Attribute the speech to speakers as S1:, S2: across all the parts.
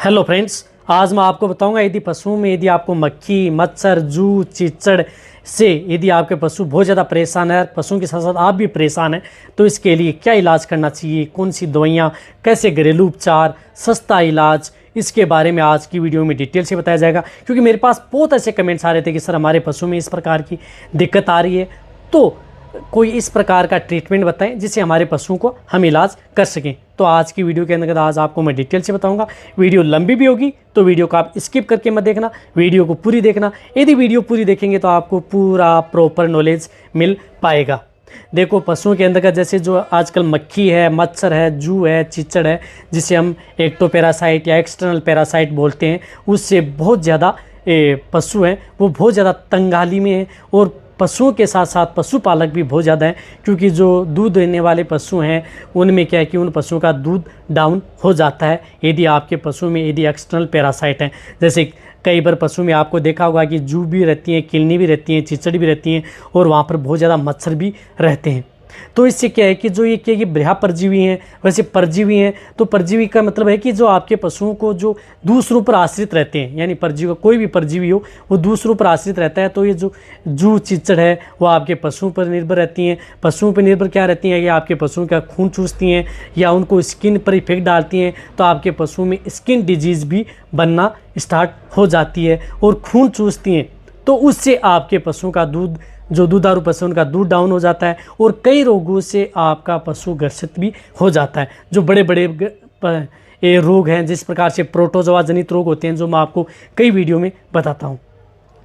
S1: Hello friends, आज मैं आपको बताऊंगा यदि पशुओं में यदि आपको मक्खी, मच्छर, जू, चीचड़ से यदि आपके पशु बहुत ज़्यादा परेशान है, पशुओं के साथ साथ आप भी परेशान हैं, तो इसके लिए क्या इलाज करना चाहिए, कौन सी दवाइयाँ, कैसे घरेलू उपचार, सस्ता इलाज, इसके बारे में आज की वीडियो में डिटेल से बताया जाएगा। क्योंकि मेरे पास बहुत ऐसे कमेंट्स आ रहे थे कि सर हमारे पशु में इस प्रकार की दिक्कत आ रही है, तो कोई इस प्रकार का ट्रीटमेंट बताएं जिससे हमारे पशुओं को हम इलाज कर सकें। तो आज की वीडियो के अंदर आज आपको मैं डिटेल से बताऊंगा। वीडियो लंबी भी होगी तो वीडियो को आप स्किप करके मत देखना, वीडियो को पूरी देखना। यदि वीडियो पूरी देखेंगे तो आपको पूरा प्रॉपर नॉलेज मिल पाएगा। देखो, पशुओं के अंदर का जैसे जो आजकल मक्खी है, मच्छर है, जू है, चिचड़ है, जिसे हम एक्टोपैरासाइट या एक्सटर्नल पैरासाइट बोलते हैं, उससे बहुत ज़्यादा पशु हैं वो बहुत ज़्यादा तंगाली में हैं। और पशुओं के साथ साथ पशुपालक भी बहुत ज़्यादा हैं, क्योंकि जो दूध देने वाले पशु हैं उनमें क्या है कि उन पशुओं का दूध डाउन हो जाता है यदि आपके पशु में यदि एक्सटर्नल पैरासाइट हैं। जैसे कई बार पशु में आपको देखा होगा कि जू भी रहती हैं, किलनी भी रहती हैं, चिचड़ भी रहती हैं और वहाँ पर बहुत ज़्यादा मच्छर भी रहते हैं। तो इससे क्या है कि जो ये क्या है कि बृहद परजीवी हैं, वैसे परजीवी हैं। तो परजीवी का मतलब है कि जो आपके पशुओं को जो दूसरों पर आश्रित रहते हैं, यानी परजीवी, कोई भी परजीवी हो वो दूसरों पर आश्रित रहता है। तो ये जो जू, चिचड़ है वो आपके पशुओं पर निर्भर रहती हैं। पशुओं पर निर्भर क्या रहती हैं कि आपके पशुओं का खून चूसती हैं या उनको स्किन पर इफेक्ट डालती हैं, तो आपके पशुओं में स्किन डिजीज़ भी बनना स्टार्ट हो जाती है और खून चूसती हैं। तो उससे आपके पशुओं का दूध, जो दुधारू पशु उनका दूध डाउन हो जाता है और कई रोगों से आपका पशु ग्रसित भी हो जाता है। जो बड़े बड़े ये रोग हैं, जिस प्रकार से प्रोटोजोआ जनित रोग होते हैं, जो मैं आपको कई वीडियो में बताता हूँ।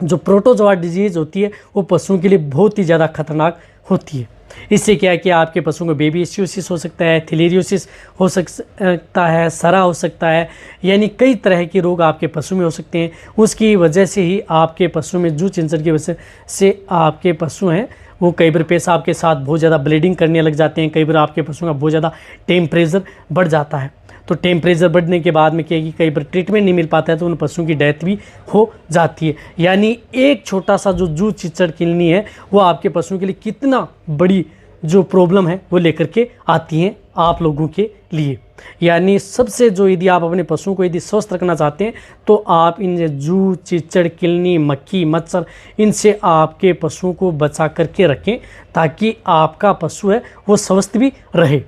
S1: जो प्रोटोजोआ डिजीज़ होती है वो पशुओं के लिए बहुत ही ज़्यादा खतरनाक होती है। इससे क्या है कि आपके पशुओं को बेबीएसियोसिस हो सकता है, थिलेरियोसिस हो सकता है, सरा हो सकता है, यानी कई तरह के रोग आपके पशु में हो सकते हैं। उसकी वजह से ही आपके पशु में जू, चिंचड़ की वजह से आपके पशु हैं वो कई बार पेशाब के साथ बहुत ज़्यादा ब्लीडिंग करने लग जाते हैं। कई बार आपके पशुओं का बहुत ज़्यादा टेम्परेचर बढ़ जाता है। तो टेम्परेचर बढ़ने के बाद में क्या है कि कई बार ट्रीटमेंट नहीं मिल पाता है तो उन पशुओं की डेथ भी हो जाती है। यानी एक छोटा सा जो जू, चिचड़, किलनी है वो आपके पशुओं के लिए कितना बड़ी जो प्रॉब्लम है वो लेकर के आती हैं आप लोगों के लिए। यानी सबसे जो यदि आप अपने पशुओं को यदि स्वस्थ रखना चाहते हैं तो आप इन जू, चिचड़, किलनी, मक्खी, मच्छर, इनसे आपके पशुओं को बचा करके रखें ताकि आपका पशु है वो स्वस्थ भी रहे।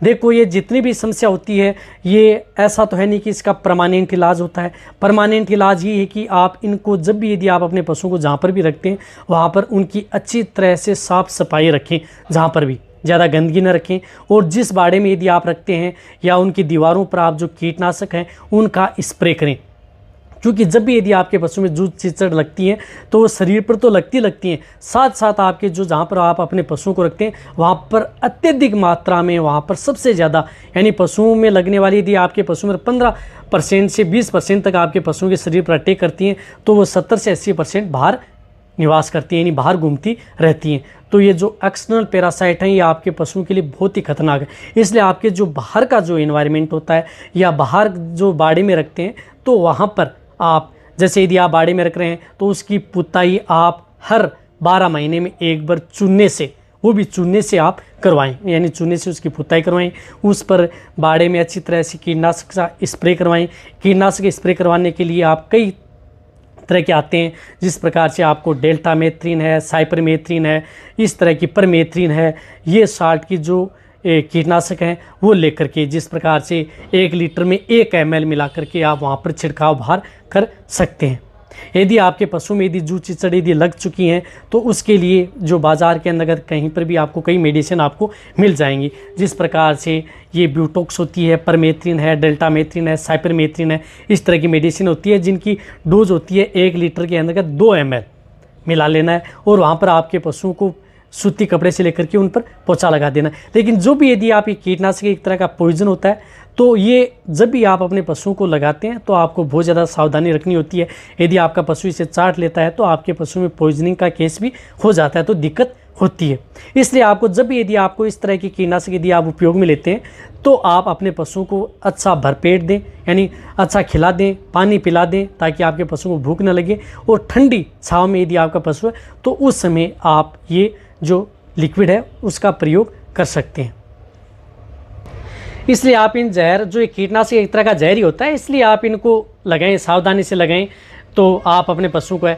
S1: देखो, ये जितनी भी समस्या होती है ये ऐसा तो है नहीं कि इसका परमानेंट इलाज होता है। परमानेंट इलाज ये है कि आप इनको जब भी यदि आप अपने पशुओं को जहाँ पर भी रखते हैं वहाँ पर उनकी अच्छी तरह से साफ़ सफाई रखें, जहाँ पर भी ज़्यादा गंदगी न रखें। और जिस बाड़े में यदि आप रखते हैं या उनकी दीवारों पर आप जो कीटनाशक हैं उनका स्प्रे करें। क्योंकि जब भी यदि आपके पशु में जू, चिचड़ लगती हैं तो वो शरीर पर तो लगती हैं, साथ साथ आपके जो जहाँ पर आप अपने पशुओं को रखते हैं वहाँ पर अत्यधिक मात्रा में, वहाँ पर सबसे ज़्यादा, यानी पशुओं में लगने वाली यदि आपके पशु में 15% से 20% तक आपके पशुओं के शरीर पर अटैक करती हैं तो वो 70 से 80% बाहर निवास करती हैं, यानी बाहर घूमती रहती हैं। तो ये जो एक्सटर्नल पैरासाइट हैं ये आपके पशुओं के लिए बहुत ही खतरनाक है। इसलिए आपके जो बाहर का जो एनवायरनमेंट होता है या बाहर जो बाड़े में रखते हैं तो वहाँ पर आप, जैसे यदि आप बाड़े में रख रहे हैं तो उसकी पुताई आप हर 12 महीने में एक बार चूने से, वो भी चूने से आप करवाएं, यानी चूने से उसकी पुताई करवाएं। उस पर बाड़े में अच्छी तरह से कीटनाशक का स्प्रे करवाएं। कीटनाशक स्प्रे करवाने के लिए आप कई तरह के आते हैं, जिस प्रकार से आपको डेल्टामेथ्रिन है, साइपरमेथ्रिन है, इस तरह की परमेथ्रिन है, ये साल्ट की जो कीटनाशक हैं वो लेकर के जिस प्रकार से 1 लीटर में 1 ml मिला करके आप वहाँ पर छिड़काव बाहर कर सकते हैं। यदि आपके पशु में यदि जू, चिचड़ यदि लग चुकी हैं तो उसके लिए जो बाज़ार के अंदर कहीं पर भी आपको कई मेडिसिन आपको मिल जाएंगी, जिस प्रकार से ये ब्यूटॉक्स होती है, परमेथ्रिन है, डेल्टामेथ्रिन है, साइपरमेथ्रिन है, इस तरह की मेडिसिन होती है जिनकी डोज होती है 1 लीटर के अंदर का 2 ml मिला लेना है और वहाँ पर आपके पशुओं को सूती कपड़े से लेकर के उन पर पोछा लगा देना। लेकिन जो भी यदि आप ये कीटनाशक एक तरह का पॉइजन होता है तो ये जब भी आप अपने पशुओं को लगाते हैं तो आपको बहुत ज़्यादा सावधानी रखनी होती है। यदि आपका पशु इसे चाट लेता है तो आपके पशु में पॉइजनिंग का केस भी हो जाता है, तो दिक्कत होती है। इसलिए आपको जब भी यदि आपको इस तरह की कीटनाशक यदि आप उपयोग में लेते हैं तो आप अपने पशुओं को अच्छा भरपेट दें, यानी अच्छा खिला दें, पानी पिला दें ताकि आपके पशुओं को भूख न लगे। और ठंडी छाँव में यदि आपका पशु है तो उस समय आप ये जो लिक्विड है उसका प्रयोग कर सकते हैं। इसलिए आप इन जहर, जो एक कीटनाशक एक तरह का जहर ही होता है, इसलिए आप इनको लगाएं, सावधानी से लगाएं। तो आप अपने पशु को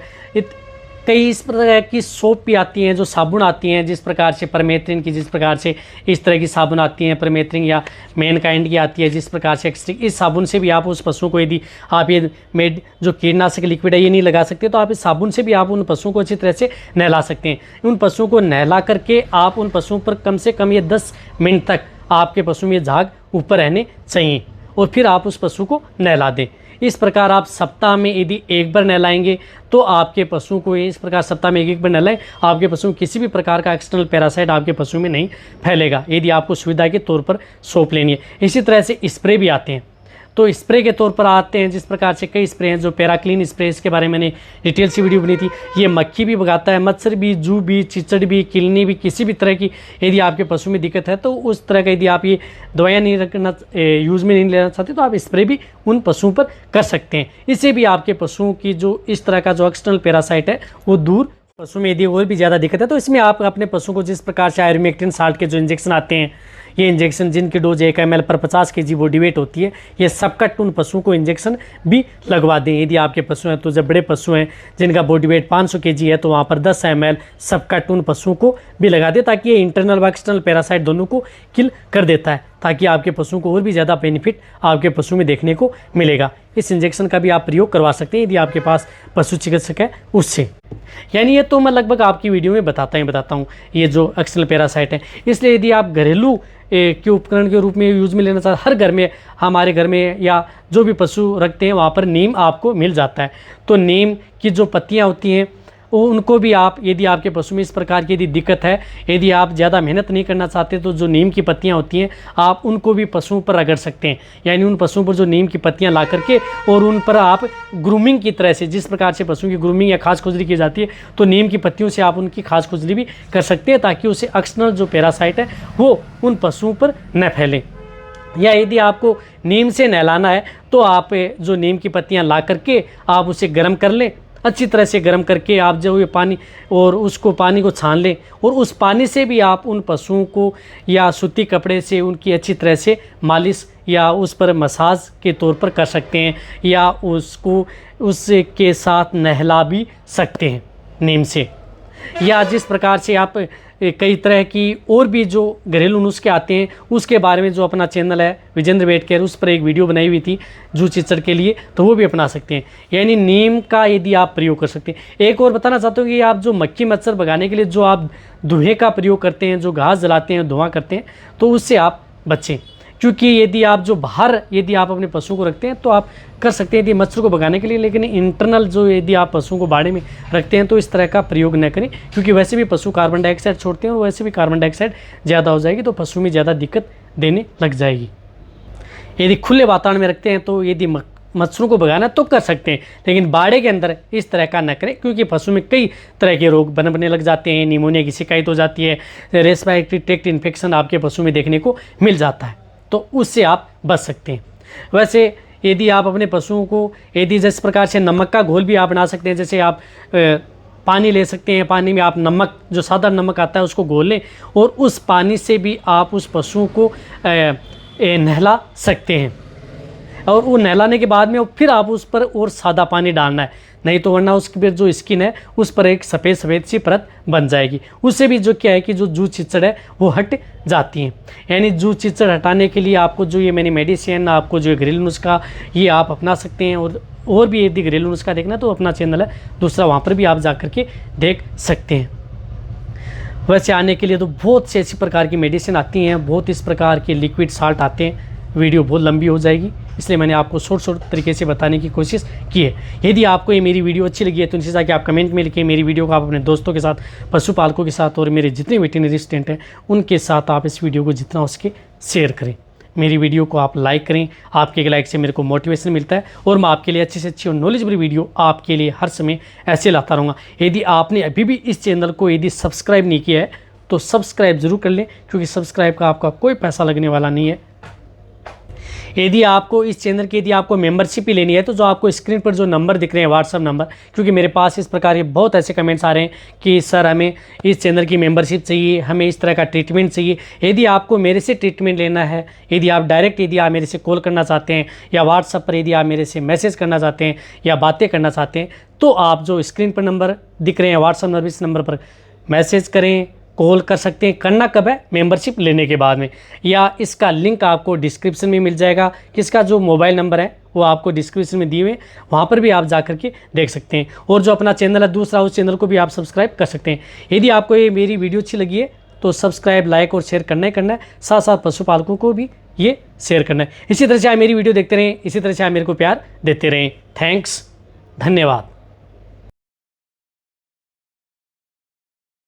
S1: कई इस प्रकार की सोप भी आती हैं, जो साबुन आती हैं, जिस प्रकार से परमेथ्रिन की, जिस प्रकार से इस तरह की साबुन आती हैं परमेथ्रिन या मैनकाइंड की आती है, जिस प्रकार से एक्सट्रिक, इस साबुन से भी आप उस पशु को, यदि आप ये मेड जो कीटनाशक लिक्विड है ये नहीं लगा सकते, तो आप इस साबुन से भी आप उन पशुओं को अच्छी तरह से नहला सकते हैं। उन पशुओं को नहला करके आप उन पशुओं पर कम से कम ये 10 मिनट तक आपके पशु में झाग ऊपर रहने चाहिए और फिर आप उस पशु को नहला दें। इस प्रकार आप सप्ताह में यदि एक बार नहलाएंगे तो आपके पशु को, इस प्रकार सप्ताह में एक बार नहलाएं, आपके पशु में किसी भी प्रकार का एक्सटर्नल पैरासाइट आपके पशु में नहीं फैलेगा, यदि आपको सुविधा के तौर पर सोप लेनी है। इसी तरह से स्प्रे भी आते हैं, तो स्प्रे के तौर पर आते हैं, जिस प्रकार से कई स्प्रे हैं, जो पैराक्लीन स्प्रे, इसके बारे में मैंने डिटेल से वीडियो बनी थी। ये मक्खी भी भगाता है, मच्छर भी, जू भी, चिचड़ भी, किलनी भी, किसी भी तरह की यदि आपके पशु में दिक्कत है तो उस तरह का यदि आप ये दवाइयाँ नहीं रखना, यूज़ में नहीं लेना चाहते, तो आप स्प्रे भी उन पशुओं पर कर सकते हैं। इससे भी आपके पशुओं की जो इस तरह का जो एक्सटर्नल पैरासाइट है वो दूर। पशु में यदि और भी ज़्यादा दिक्कत है तो इसमें आप अपने पशु को जिस प्रकार से आयरमेक्टिन साल्ट के जो इंजेक्शन आते हैं, ये इंजेक्शन जिनकी डोज 1 ml पर 50 kg बॉडी वेट होती है, ये सबकट उन पशुओं को इंजेक्शन भी लगवा दें। यदि आपके पशु हैं तो जब बड़े पशु हैं जिनका बॉडी वेट 500 kg है तो वहाँ पर 10 ml सबकट उन पशुओं को भी लगा दें, ताकि ये इंटरनल व एक्सटर्नल पैरासाइट दोनों को किल कर देता है, ताकि आपके पशुओं को और भी ज़्यादा बेनिफिट आपके पशु में देखने को मिलेगा। इस इंजेक्शन का भी आप प्रयोग करवा सकते हैं यदि आपके पास पशु चिकित्सक है उससे। यानी ये तो मैं लगभग आपकी वीडियो में बताता हूँ ये जो एक्सटर्नल पैरासाइट है। इसलिए यदि आप घरेलू के उपकरण के रूप में यूज़ में लेना चाहते, हर घर में, हमारे घर में या जो भी पशु रखते हैं वहाँ पर नीम आपको मिल जाता है। तो नीम की जो पत्तियाँ होती हैं वो उनको भी आप, यदि आपके पशु में इस प्रकार की यदि दिक्कत है, यदि आप ज़्यादा मेहनत नहीं करना चाहते, तो जो नीम की पत्तियां होती हैं आप उनको भी पशुओं पर रगड़ सकते हैं। यानी उन पशुओं पर जो नीम की पत्तियां ला करके और उन पर आप ग्रूमिंग की तरह से, जिस प्रकार से पशुओं की ग्रूमिंग या खास खुजली की जाती है, तो नीम की पत्तियों से आप उनकी खास खुजली भी कर सकते हैं, ताकि उसे एक्सटर्नल जो पैरासाइट है वो उन पशुओं पर न फैले। या यदि आपको नीम से नहलाना है तो आप जो नीम की पत्तियां ला करके आप उसे गर्म कर लें, अच्छी तरह से गर्म करके आप जो ये पानी और उसको पानी को छान लें, और उस पानी से भी आप उन पशुओं को या सूती कपड़े से उनकी अच्छी तरह से मालिश या उस पर मसाज के तौर पर कर सकते हैं, या उसको उसके साथ नहला भी सकते हैं नीम से। या जिस प्रकार से आप कई तरह की और भी जो घरेलू नुस्खे आते हैं उसके बारे में जो अपना चैनल है विजेंद्र वेटकेयर, उस पर एक वीडियो बनाई हुई थी जू चिचड़ के लिए, तो वो भी अपना सकते हैं। यानी नीम का यदि आप प्रयोग कर सकते हैं। एक और बताना चाहता हूँ कि आप जो मक्खी मच्छर भगाने के लिए जो आप धुएँ का प्रयोग करते हैं, जो घास जलाते हैं, धुआं करते हैं, तो उससे आप बचें। क्योंकि यदि आप जो बाहर यदि आप अपने पशुओं को रखते हैं तो आप कर सकते हैं यदि मच्छर को भगाने के लिए, लेकिन इंटरनल जो यदि आप पशुओं को बाड़े में रखते हैं तो इस तरह का प्रयोग न करें, क्योंकि वैसे भी पशु कार्बन डाइऑक्साइड छोड़ते हैं और वैसे भी कार्बन डाइऑक्साइड ज़्यादा हो जाएगी तो पशु में ज़्यादा दिक्कत देने लग जाएगी। यदि खुले वातावरण में रखते हैं तो यदि मच्छरों को भगाना तो कर सकते हैं, लेकिन बाड़े के अंदर इस तरह का न करें, क्योंकि पशु में कई तरह के रोग बनने लग जाते हैं। निमोनिया की शिकायत हो जाती है, रेस्पिरेटरी ट्रैक्ट इन्फेक्शन आपके पशु में देखने को मिल जाता है, तो उससे आप बच सकते हैं। वैसे यदि आप अपने पशुओं को यदि जिस प्रकार से नमक का घोल भी आप बना सकते हैं, जैसे आप पानी ले सकते हैं, पानी में आप नमक, जो सादा नमक आता है उसको घोल लें और उस पानी से भी आप उस पशुओं को नहला सकते हैं। और वो नहलाने के बाद में फिर आप उस पर और सादा पानी डालना है, नहीं तो वरना उसकी फिर जो स्किन है उस पर एक सफ़ेद सी परत बन जाएगी। उससे भी जो क्या है कि जो जू चिचड़ है वो हट जाती हैं। यानी जू चिचड़ हटाने के लिए आपको जो ये मैंने मेडिसिन, आपको जो घरेलू नुस्खा, ये आप अपना सकते हैं। और भी यदि घरेलू नुस्खा देखना तो अपना चैनल है दूसरा, वहाँ पर भी आप जा कर के देख सकते हैं। वैसे आने के लिए तो बहुत से ऐसी प्रकार की मेडिसिन आती हैं, बहुत इस प्रकार के लिक्विड साल्ट आते हैं, वीडियो बहुत लंबी हो जाएगी, इसलिए मैंने आपको शॉर्ट तरीके से बताने की कोशिश की है। यदि आपको ये मेरी वीडियो अच्छी लगी है तो नीचे जाके आप कमेंट में लिखें। मेरी वीडियो को आप अपने दोस्तों के साथ, पशुपालकों के साथ और मेरे जितने वेटरनरी स्टूडेंट हैं उनके साथ आप इस वीडियो को जितना हो सके शेयर करें। मेरी वीडियो को आप लाइक करें, आपके एक लाइक से मेरे को मोटिवेशन मिलता है और मैं आपके लिए अच्छी से अच्छी और नॉलेजेबल वीडियो आपके लिए हर समय ऐसे लाता रहूँगा। यदि आपने अभी भी इस चैनल को यदि सब्सक्राइब नहीं किया है तो सब्सक्राइब ज़रूर कर लें, क्योंकि सब्सक्राइब का आपका कोई पैसा लगने वाला नहीं है। यदि आपको इस चैनल की यदि आपको मेंबरशिप ही लेनी है तो जो आपको स्क्रीन पर जो नंबर दिख रहे हैं व्हाट्सअप नंबर, क्योंकि मेरे पास इस प्रकार के बहुत ऐसे कमेंट्स आ रहे हैं कि सर हमें इस चैनल की मेंबरशिप चाहिए, हमें इस तरह का ट्रीटमेंट चाहिए। यदि आपको मेरे से ट्रीटमेंट लेना है, यदि आप डायरेक्ट यदि आप मेरे से कॉल करना चाहते हैं या व्हाट्सअप पर यदि आप मेरे से मैसेज करना चाहते हैं या बातें करना चाहते हैं, तो आप जो स्क्रीन पर नंबर दिख रहे हैं व्हाट्सअप नंबर, इस नंबर पर मैसेज करें, कॉल कर सकते हैं। करना कब है? मेंबरशिप लेने के बाद में। या इसका लिंक आपको डिस्क्रिप्शन में मिल जाएगा, किसका जो मोबाइल नंबर है वो आपको डिस्क्रिप्शन में दिए हुए, वहाँ पर भी आप जा कर के देख सकते हैं। और जो अपना चैनल है दूसरा, उस चैनल को भी आप सब्सक्राइब कर सकते हैं। यदि आपको ये मेरी वीडियो अच्छी लगी है तो सब्सक्राइब, लाइक और शेयर करना ही करना है। साथ साथ पशुपालकों को भी ये शेयर करना है। इसी तरह से आप मेरी वीडियो देखते रहें, इसी तरह से आप मेरे को प्यार देते रहें। थैंक्स, धन्यवाद।